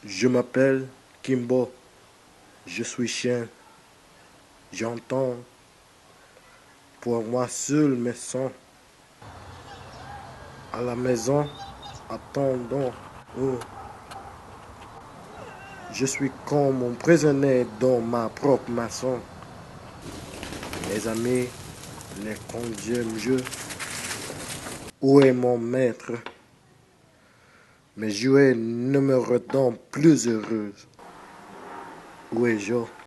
Je m'appelle Kimbo, je suis chien. J'entends pour moi seul mes sons. À la maison, attendons. Oh, je suis comme un prisonnier dans ma propre maison. Mes amis, les conduisent jeu. Où est mon maître? Mes jouets ne me rendent plus heureux. Où est-je?